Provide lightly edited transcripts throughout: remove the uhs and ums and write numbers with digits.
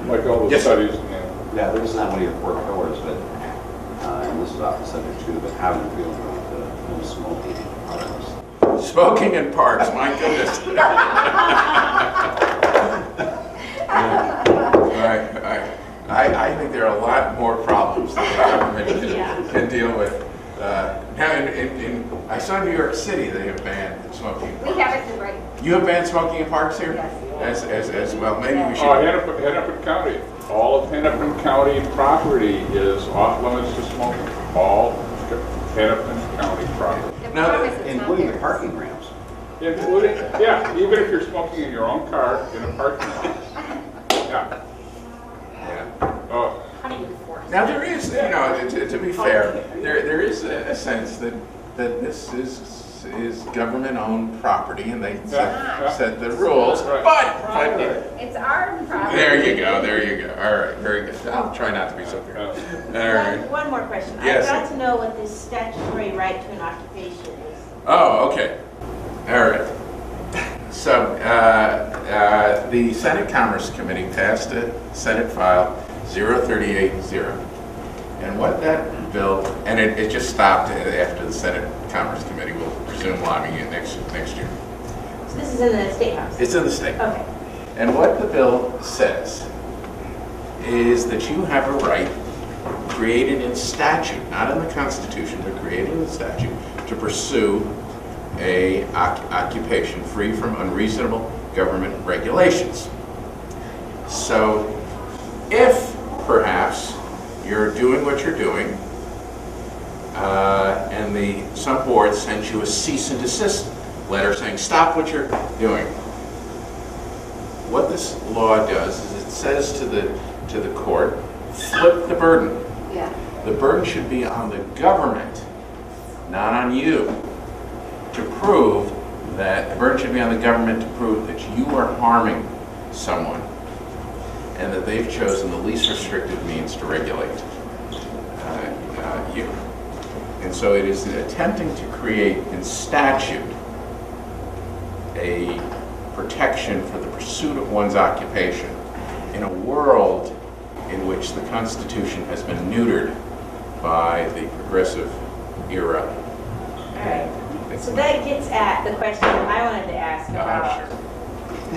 Like all the Yes, sir. studies. Yeah, there's not only work hours, but, and this is off the subject too, but how do you feel about no smoking hours? Smoking in parks, my goodness. I think there are a lot more problems that the government can deal with. Now, I saw New York City, they have banned smoking in parks. We have it right. You have banned smoking in parks here? Yes. As well, maybe we should. Oh, Hennepin County. All of Hennepin County property is off limits to smoking. All Hennepin County property. The Now, problem is it's not Including the theirs. parking ramps. Including, yeah, even if you're smoking in your own car in a parking lot. Yeah. Yeah. Oh, How do you enforce? Now there is, to be fair, there is a sense that this is government-owned property, and they set the rules. Right. But It's our property. there you go. All right, very good. I'll try not to be so fair. All right. One more question. Yes. I'd like to know what this statutory right to an occupation is. Oh, okay. All right. So the Senate Commerce Committee passed a Senate File 0380. And what that bill, and it just stopped after the Senate Commerce Committee will resume lobbying it next year. So this is in the State House? It's in the state. Okay. And what the bill says is that you have a right created in statute, not in the Constitution, but created in the statute, to pursue a occupation free from unreasonable government regulations. So if perhaps you're doing what you're doing, and some board sends you a cease and desist letter saying, stop what you're doing. What this law does is it says to the court, flip the burden. Yeah. The burden should be on the government, not on you, to prove that, the burden should be on the government to prove that you are harming someone and that they've chosen the least restrictive means to regulate you. And so it is attempting to create in statute a protection for the pursuit of one's occupation in a world in which the Constitution has been neutered by the progressive era. All right. So that gets at the question I wanted to ask about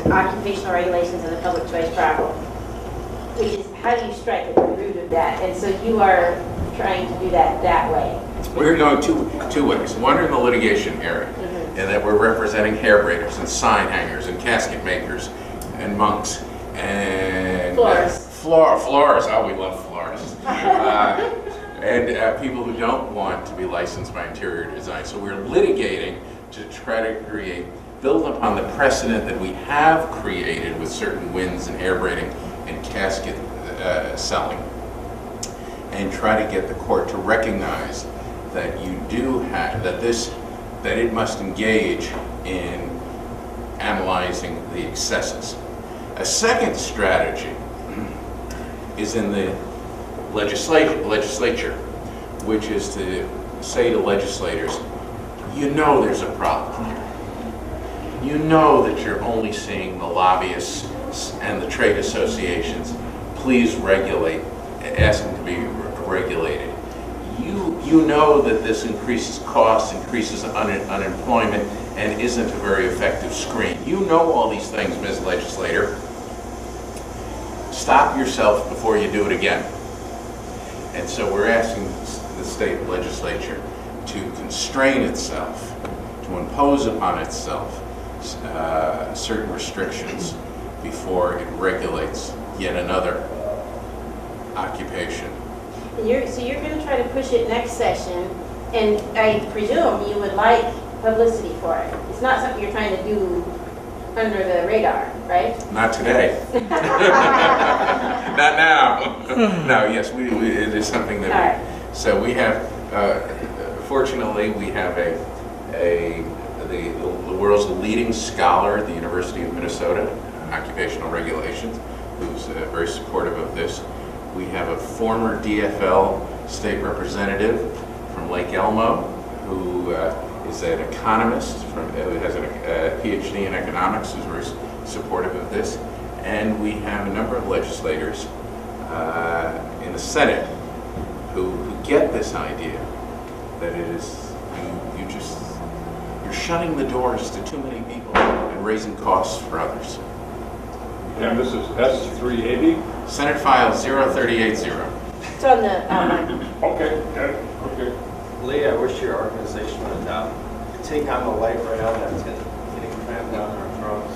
occupational regulations and the public choice problem, which is how do you strike at the root of that? And so you are trying to do that way. We're going two ways. One in the litigation area, and that we're representing hair braiders and sign hangers and casket makers and monks and Florists. Florists. Oh, we love florists. And people who don't want to be licensed by interior design. So we're litigating to try to build upon the precedent that we have created with certain wins in hair braiding and casket selling, and try to get the court to recognize that you do have, that it must engage in analyzing the excesses. A second strategy is in the legislature, which is to say to legislators, you know there's a problem here. You know that you're only seeing the lobbyists and the trade associations. Please regulate, ask them to be regulated. You know that this increases costs, increases unemployment, and isn't a very effective screen. You know all these things, Ms. Legislator. Stop yourself before you do it again. And so we're asking the state legislature to constrain itself, to impose upon itself certain restrictions before it regulates yet another occupation. So you're going to try to push it next session, and I presume you would like publicity for it. It's not something you're trying to do under the radar, right? Not today. Not now. No, yes, it is something that All right. So we have, fortunately, we have the world's leading scholar at the University of Minnesota on occupational regulations, who's very supportive of this. We have a former DFL state representative from Lake Elmo, who is an economist, who has a PhD in economics, who's very supportive of this. And we have a number of legislators in the Senate who get this idea that it is, you're shutting the doors to too many people and raising costs for others. And this is S380? Senate File 0380. It's on the outline. Okay, yeah, okay. Lee, I wish your organization would take on the light rail that's getting crammed down our throats.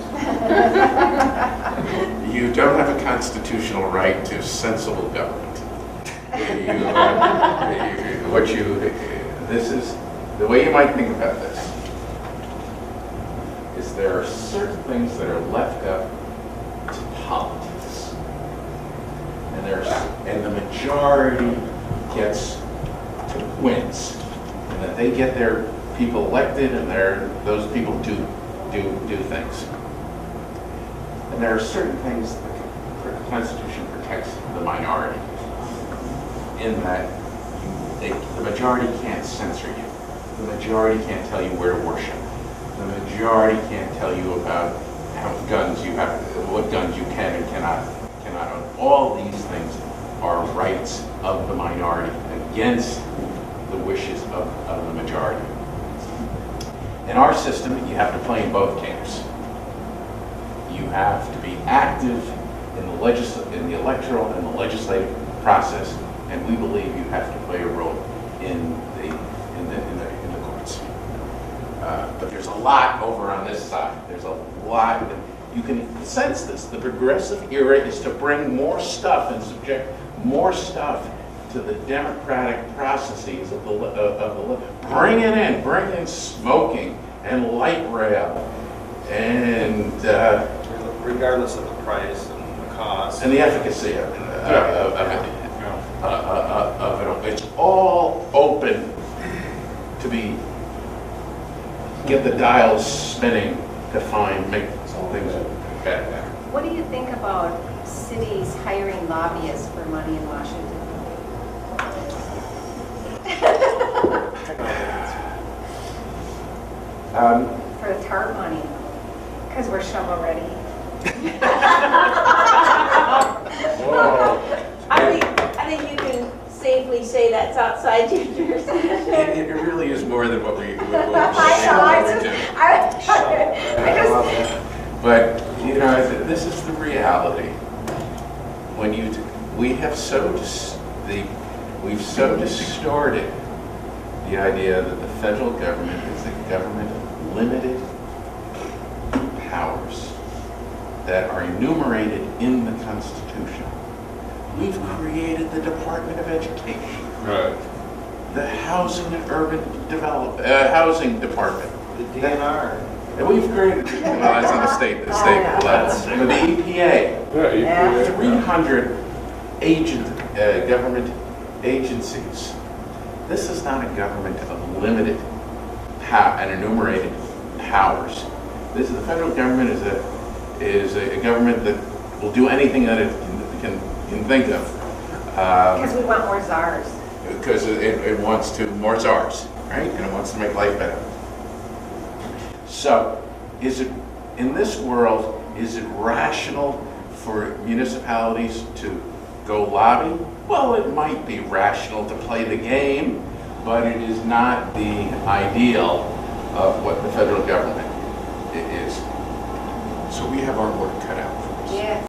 You don't have a constitutional right to sensible government. This is, the way you might think about this, is there are certain things that are left up to politics. And the majority wins. And that they get their people elected and those people do things. And there are certain things that the Constitution protects the minority, in that the majority can't censor you. The majority can't tell you where to worship. The majority can't tell you about how guns you have, what guns you can and cannot own. All these things are rights of the minority against the wishes of the majority. In our system, you have to play in both camps. You have to be active in the electoral and the legislative process, and we believe you have to play a role in the courts. But there's a lot over on this side. There's a lot. You can sense this. The progressive era is to bring more stuff and subject more stuff to the democratic processes of the bring it in, bring in smoking and light rail, and Regardless of the price and the cost. and the efficacy of it. It's all open to get the dials spinning to make things better. What do you think about cities hiring lobbyists for money in Washington? For the TARP money, because we're shovel ready. Whoa. I think you can safely say that's outside your jurisdiction. It really is more than what we do. But this is the reality. When we've so distorted the idea that the federal government is a government of limited powers that are enumerated in the Constitution. We've created the Department of Education, Right. the Housing and Urban Housing Department. The DNR. And we've created, well, that's on the state level, but the EPA, Yeah, 300 government agencies. This is not a government of limited and enumerated powers. The federal government is a government that will do anything that it can think of. Because we want more czars. Because it wants more czars, right? And it wants to make life better. So, in this world, is it rational for municipalities to go lobby? Well, it might be rational to play the game, but it is not the ideal of what the federal government is. So we have our work cut out for us. Yeah.